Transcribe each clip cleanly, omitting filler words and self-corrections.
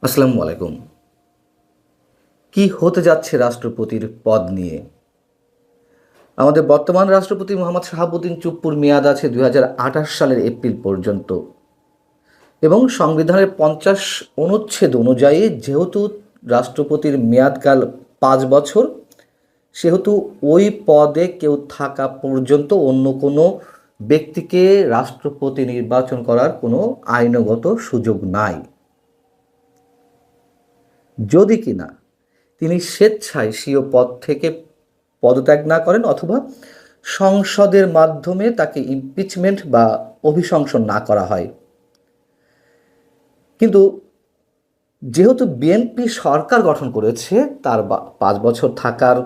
আসসালামু আলাইকুম। কি হতে যাচ্ছে রাষ্ট্রপতির পদ নিয়ে? আমাদের বর্তমান রাষ্ট্রপতি মোহাম্মদ শাহাবুদ্দিন চুপ্পুর মেয়াদ আছে 2028 সালের এপ্রিল পর্যন্ত এবং সংবিধানের 50 অনুচ্ছেদ অনুযায়ী যেহেতু রাষ্ট্রপতির মেয়াদকাল 5 বছর, সেহেতু ওই পদে কেউ থাকা পর্যন্ত অন্য কোনো ব্যক্তিকে রাষ্ট্রপতি নির্বাচন করার কোনো আইনগত সুযোগ নাই। যদি কিনা তিনি স্বেচ্ছায় স্বীয় পদ থেকে পদত্যাগ না করেন অথবা সংসদের মাধ্যমে তাকে ইমপিচমেন্ট বা অভিশংসন না করা হয়। কিন্তু যেহেতু বিএনপি সরকার গঠন করেছে, তার 5 বছর থাকার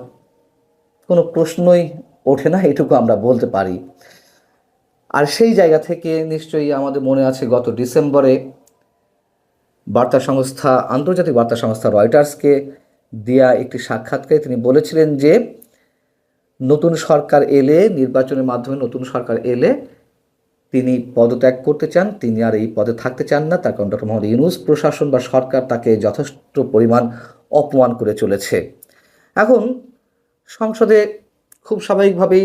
কোনো প্রশ্নই ওঠে না, এটুকু আমরা বলতে পারি। আর সেই জায়গা থেকে নিশ্চয়ই আমাদের মনে আছে গত ডিসেম্বরে আন্তর্জাতিক বার্তা সংস্থা রয়টার্সকে দেয়া একটি সাক্ষাৎকারে তিনি বলেছিলেন যে নির্বাচনের মাধ্যমে নতুন সরকার এলে তিনি পদত্যাগ করতে চান, তিনি আর এই পদে থাকতে চান না, তার কারণ ডক্টর মোহাম্মদ ইউনূস প্রশাসন বা সরকার তাকে যথেষ্ট পরিমাণ অপমান করে চলেছে। এখন সংসদে খুব স্বাভাবিকভাবেই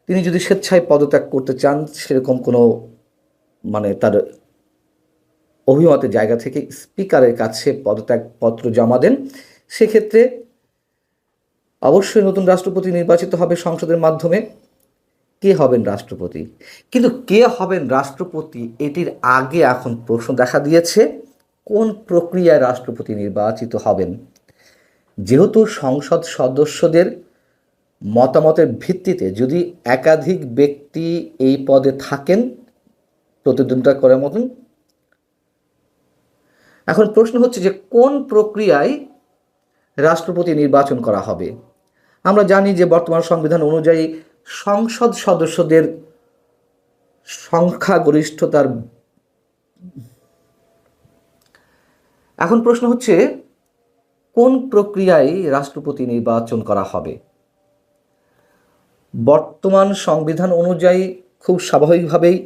তিনি যদি স্বেচ্ছায় পদত্যাগ করতে চান, সেরকম কোনো তার অভিমতের জায়গা থেকে স্পিকারের কাছে পদত্যাগপত্র জমা দেন, সেক্ষেত্রে অবশ্যই নতুন রাষ্ট্রপতি নির্বাচিত হবে সংসদের মাধ্যমে। কে হবেন রাষ্ট্রপতি? কিন্তু কে হবেন রাষ্ট্রপতি এটির আগে এখন প্রশ্ন দেখা দিয়েছে, কোন প্রক্রিয়ায় রাষ্ট্রপতি নির্বাচিত হবেন। যেহেতু সংসদ সদস্যদের মতামতের ভিত্তিতে যদি একাধিক ব্যক্তি এই পদে থাকেন প্রতিদ্বন্দ্বিতা করার মতন, এখন প্রশ্ন হচ্ছে যে কোন প্রক্রিয়ায় রাষ্ট্রপতি নির্বাচন করা হবে। আমরা জানি যে বর্তমান সংবিধান অনুযায়ী সংসদ সদস্যদের সংখ্যাগরিষ্ঠতার, এখন প্রশ্ন হচ্ছে কোন প্রক্রিয়ায় রাষ্ট্রপতি নির্বাচন করা হবে। বর্তমান সংবিধান অনুযায়ী খুব স্বাভাবিকভাবেই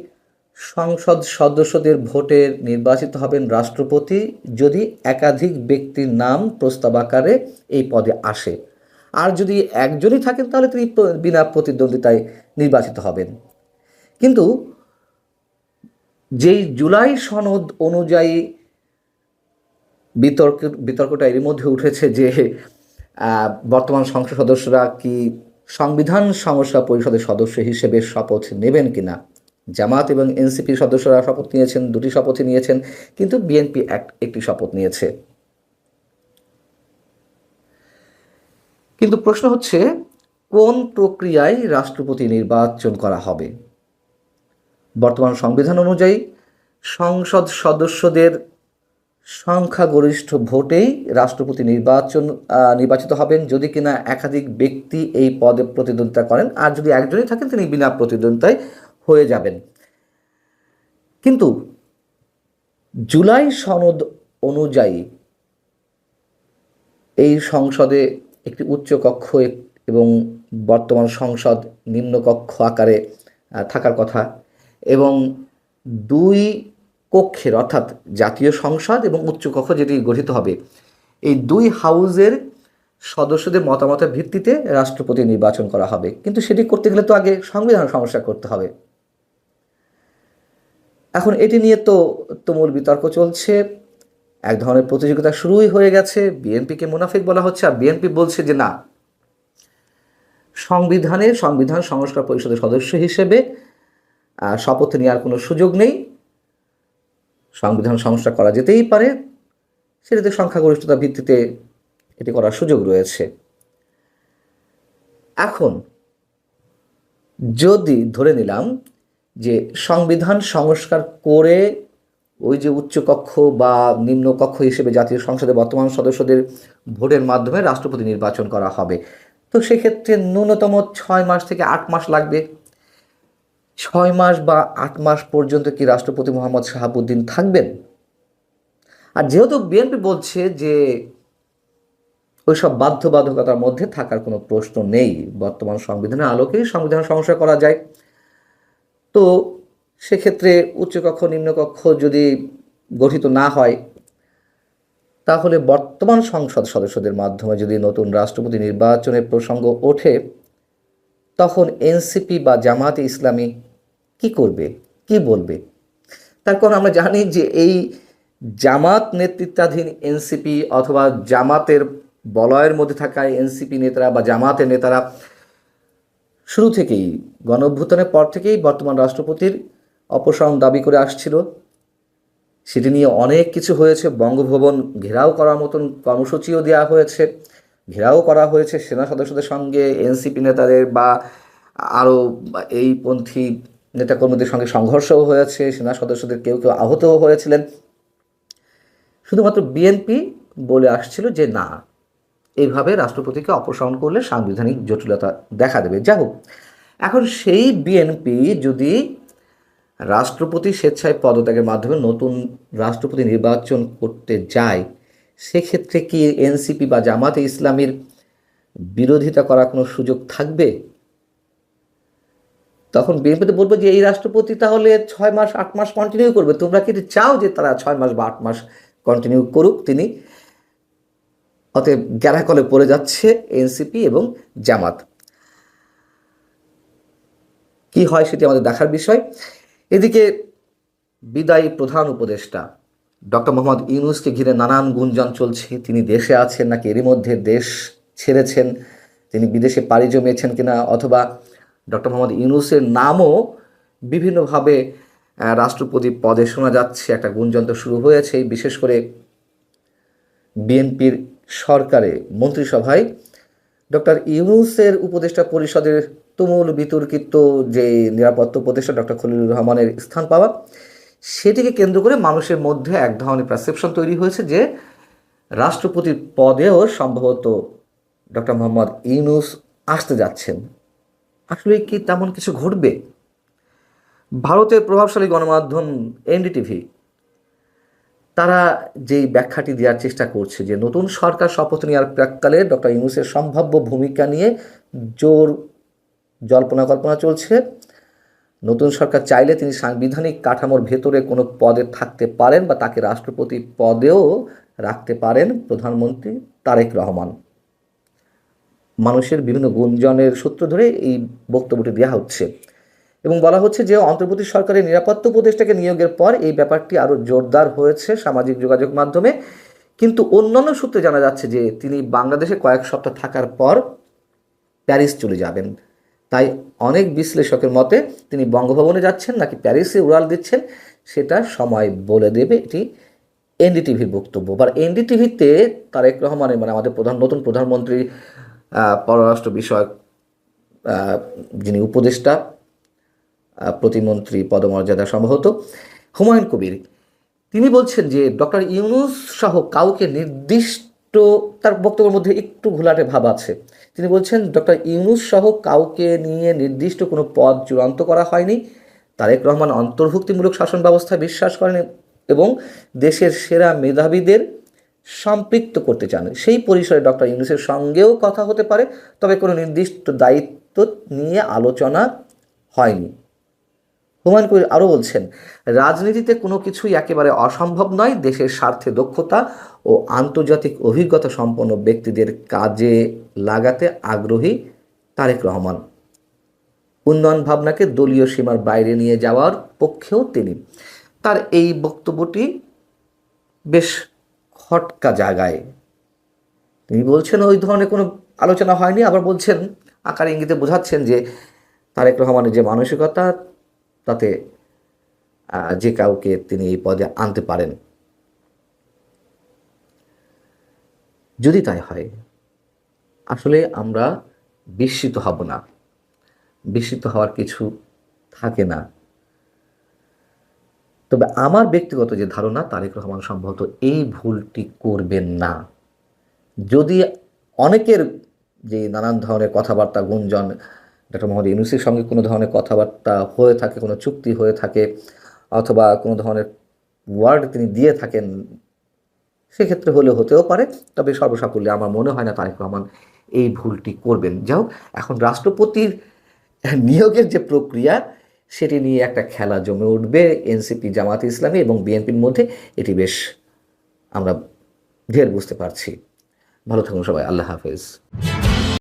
সংসদ সদস্যদের ভোটে নির্বাচিত হবেন রাষ্ট্রপতি যদি একাধিক ব্যক্তির নাম প্রস্তাব আকারে এই পদে আসে। আর যদি একজনই থাকেন তাহলে তিনি বিনা প্রতিদ্বন্দ্বিতায় নির্বাচিত হবেন। কিন্তু যেই জুলাই সনদ অনুযায়ী বিতর্কটা এর মধ্যে উঠেছে যে বর্তমান সংসদ সদস্যরা কি সংবিধান সংস্কার পরিষদের সদস্য হিসেবে শপথ নেবেন কিনা। জামাত এবং এনসিপির সদস্যরা শপথ নিয়েছেন, দুটি শপথই নিয়েছেন, কিন্তু বিএনপি একটি শপথ নিয়েছে। কিন্তু প্রশ্ন হচ্ছে কোন প্রক্রিয়ায় রাষ্ট্রপতি নির্বাচন করা হবে। বর্তমান সংবিধান অনুযায়ী সংসদ সদস্যদের সংখ্যাগরিষ্ঠ ভোটেই রাষ্ট্রপতি নির্বাচিত হবেন যদি কিনা একাধিক ব্যক্তি এই পদে প্রতিদ্বন্দ্বিতা করেন, আর যদি একজনই থাকেন তিনি বিনা প্রতিদ্বন্দ্বিতায় হয়ে যাবেন। কিন্তু জুলাই সনদ অনুযায়ী এই সংসদে একটি উচ্চকক্ষ এবং বর্তমান সংসদ নিম্নকক্ষ আকারে থাকার কথা, এবং দুই কক্ষের অর্থাৎ জাতীয় সংসদ এবং উচ্চকক্ষ যেটি গঠিত হবে, এই দুই হাউজের সদস্যদের মতামতের ভিত্তিতে রাষ্ট্রপতি নির্বাচন করা হবে। কিন্তু সেটি করতে গেলে তো আগে সংবিধান সংস্কার করতে হবে। এখন এটি নিয়ে তো তুমুল বিতর্ক চলছে, এক ধরনের প্রতিযোগিতা শুরুই হয়ে গেছে। বিএনপিকে মুনাফিক বলা হচ্ছে, আর বিএনপি বলছে যে না, সংবিধান সংস্কার পরিষদের সদস্য হিসেবে শপথ নেওয়ার কোনো সুযোগ নেই, সংবিধান সংস্কার করা যেতেই পারে, সেটাতে সংখ্যাগরিষ্ঠতার ভিত্তিতে এটি করার সুযোগ রয়েছে। এখন যদি ধরে নিলাম যে সংবিধান সংস্কার করে ওই যে উচ্চকক্ষ বা নিম্নকক্ষ হিসেবে জাতীয় সংসদে বর্তমান সদস্যদের ভোটের মাধ্যমে রাষ্ট্রপতি নির্বাচন করা হবে, তো সেক্ষেত্রে ন্যূনতম 6 মাস থেকে 8 মাস লাগবে। 6 মাস বা 8 মাস পর্যন্ত কি রাষ্ট্রপতি মোহাম্মদ শাহাবুদ্দিন থাকবেন? আর যেহেতু বিএনপি বলছে যে ওইসব বাধ্যবাধকতার মধ্যে থাকার কোনো প্রশ্ন নেই, বর্তমান সংবিধানের আলোকেই সংবিধান সংস্কার করা যায়, তো সেক্ষেত্রে উচ্চকক্ষ নিম্নকক্ষ যদি গঠিত না হয় তাহলে বর্তমান সংসদ সদস্যদের মাধ্যমে যদি নতুন রাষ্ট্রপতি নির্বাচনের প্রসঙ্গ ওঠে, তখন এনসিপি বা জামায়াতে ইসলামী কি করবে, কি বলবে? তার কারণ আমরা জানি যে এই জামাত নেতৃত্বাধীন এনসিপি অথবা জামাতের বলয়ের মধ্যে থাকা এনসিপি নেতারা বা জামাতের নেতারা শুরু থেকেই, গণঅভ্যুত্থানের পর থেকেই বর্তমান রাষ্ট্রপতির অপসারণ দাবি করে আসছিল। সেটি নিয়ে অনেক কিছু হয়েছে, বঙ্গভবন ঘেরাও করার মতন কর্মসূচিও দেওয়া হয়েছে, ঘেরাও করা হয়েছে সেনা সদস্যদের সঙ্গে, এনসিপি নেতাদের বা আরও এই পন্থী নেতাকর্মীদের সঙ্গে সংঘর্ষও হয়েছে, সেনা সদস্যদের কেউ কেউ আহতও হয়েছিলেন। শুধুমাত্র বিএনপি বলে আসছিল যে না, এইভাবে রাষ্ট্রপতিকে অপসারণ করলে সাংবিধানিক জটিলতা দেখা দেবে। যা হোক, এখন সেই বিএনপি যদি রাষ্ট্রপতি স্বেচ্ছায় পদত্যাগের মাধ্যমে নতুন রাষ্ট্রপতি নির্বাচন করতে যায়, সেক্ষেত্রে কি এনসিপি বা জামাতে ইসলামীর বিরোধিতা করার কোনো সুযোগ থাকবে? তখন বিএনপিতে বলবে যে এই রাষ্ট্রপতি তাহলে 6 মাস 8 মাস কন্টিনিউ করবে, তোমরা কি চাও যে তারা 6 মাস বা 8 মাস কন্টিনিউ করুক তিনি? অতএব গ্যারাকলে পড়ে যাচ্ছে এনসিপি এবং জামাত। কি হয় সেটি আমাদের দেখার বিষয়। এদিকে বিদায়ী প্রধান উপদেষ্টা ডক্টর মোহাম্মদ ইউনূসকে ঘিরে নানান গুঞ্জন চলছে। তিনি দেশে আছেন নাকি এরই মধ্যে দেশ ছেড়েছেন, তিনি বিদেশে পাড়ি জমিয়েছেন কিনা, অথবা ডক্টর মোহাম্মদ ইউনূসের নামও বিভিন্নভাবে রাষ্ট্রপতি পদে শোনা যাচ্ছে। একটা গুঞ্জন তো শুরু হয়েছে, বিশেষ করে বিএনপির সরকারে মন্ত্রিসভায় ডক্টর ইউনূসের উপদেষ্টা পরিষদের তুমুল বিতর্কিত যে নিরাপত্তা উপদেষ্টা ডক্টর খলিলুর রহমানের স্থান পাওয়া, সেটিকে কেন্দ্র করে মানুষের মধ্যে এক ধরনের পারসেপশন তৈরি হয়েছে যে রাষ্ট্রপতির পদেও সম্ভবত ডক্টর মোহাম্মদ ইউনূস আসতে যাচ্ছেন। আসলে কি তেমন কিছু ঘটবে? ভারতের প্রভাবশালী গণমাধ্যম এনডিটিভি তারা যেই ব্যাখ্যাটি দেওয়ার চেষ্টা করছে যে নতুন সরকার শপথ নেওয়ার প্রাক্কালে ডক্টর ইউনূসের সম্ভাব্য ভূমিকা নিয়ে জোর জল্পনা কল্পনা চলছে। নতুন সরকার চাইলে তিনি সাংবিধানিক কাঠামোর ভেতরে কোনো পদে থাকতে পারেন বা তাকে রাষ্ট্রপতি পদেও রাখতে পারেন প্রধানমন্ত্রী তারেক রহমান। মানুষের বিভিন্ন গুঞ্জনের সূত্র ধরে এই বক্তব্যটি দেওয়া হচ্ছে এবং বলা হচ্ছে যে অন্তর্বর্তী সরকারের নিরাপত্তা উপদেষ্টাকে নিয়োগের পর এই ব্যাপারটি আরও জোরদার হয়েছে সামাজিক যোগাযোগ মাধ্যমে। কিন্তু অন্যান্য সূত্রে জানা যাচ্ছে যে তিনি বাংলাদেশে কয়েক সপ্তাহ থাকার পর প্যারিস চলে যাবেন। তাই অনেক বিশ্লেষকের মতে তিনি বঙ্গভবনে যাচ্ছেন নাকি প্যারিসে উড়াল দিচ্ছেন সেটা সময় বলে দেবে। এটি এনডিটিভির বক্তব্য। বা এনডিটিভিতে তারেক রহমানের, মানে আমাদের নতুন প্রধানমন্ত্রী পররাষ্ট্র বিষয়ক যিনি উপদেষ্টা প্রতিমন্ত্রী পদমর্যাদা সম্ভবত হুমায়ুন কবির, তিনি বলছেন যে ডক্টর ইউনূস সহ কাউকে নির্দিষ্ট, তার বক্তব্যের মধ্যে একটু ঘোলাটে ভাব আছে। তিনি বলছেন ডক্টর ইউনূস সহ কাউকে নিয়ে নির্দিষ্ট কোনো পদ চূড়ান্ত করা হয়নি। তারেক রহমান অন্তর্ভুক্তিমূলক শাসন ব্যবস্থায় বিশ্বাস করেন এবং দেশের সেরা মেধাবীদের সম্পৃক্ত করতে চান। সেই পরিসরে ডক্টর ইউনূসের সঙ্গেও কথা হতে পারে, তবে কোনো নির্দিষ্ট দায়িত্ব নিয়ে আলোচনা হয়নি। হুমায়ুন কবির আরও বলছেন, রাজনীতিতে কোনো কিছুই একেবারে অসম্ভব নয়। দেশের স্বার্থে দক্ষতা ও আন্তর্জাতিক অভিজ্ঞতা সম্পন্ন ব্যক্তিদের কাজে লাগাতে আগ্রহী তারেক রহমান। উন্নয়ন ভাবনাকে দলীয় সীমার বাইরে নিয়ে যাওয়ার পক্ষেও তিনি। তার এই বক্তব্যটি বেশ খটকা জায়গায়। তিনি বলছেন ওই ধরনের কোনো আলোচনা হয়নি, আবার বলছেন আকার ইঙ্গিতে বোঝাচ্ছেন যে তারেক রহমানের যে মানসিকতা, তাতে যে কাউকে তিনি এই পদে আনতে পারেন। যদি তাই হয়, আসলে আমরা বিস্মিত হব না, বিস্মিত হওয়ার কিছু থাকে না। তবে আমার ব্যক্তিগত যে ধারণা, তারেক রহমান সম্ভবত এই ভুলটি করবেন না। যদি অনেকের যে নানান ধরনের কথাবার্তা গুঞ্জন, ডক্টর মোহাম্মদ ইউনূসের সঙ্গে কোনো ধরনের কথাবার্তা হয়ে থাকে, কোনো চুক্তি হয়ে থাকে, অথবা কোনো ধরনের ওয়ার্ড তিনি দিয়ে থাকেন, সেক্ষেত্রে হলে হতেও পারে। তবে সর্বসাকুল্যে আমার মনে হয় না তারেক রহমান এই ভুলটি করবেন। যাও, এখন রাষ্ট্রপতির নিয়োগের যে প্রক্রিয়া, সেটি নিয়ে একটা খেলা জমে উঠবে এনসিপি, জামায়াতে ইসলামী এবং বিএনপির মধ্যে। এটি বেশ আমরা ঢের বুঝতে পারছি। ভালো থাকুন সবাই। আল্লাহ হাফেজ।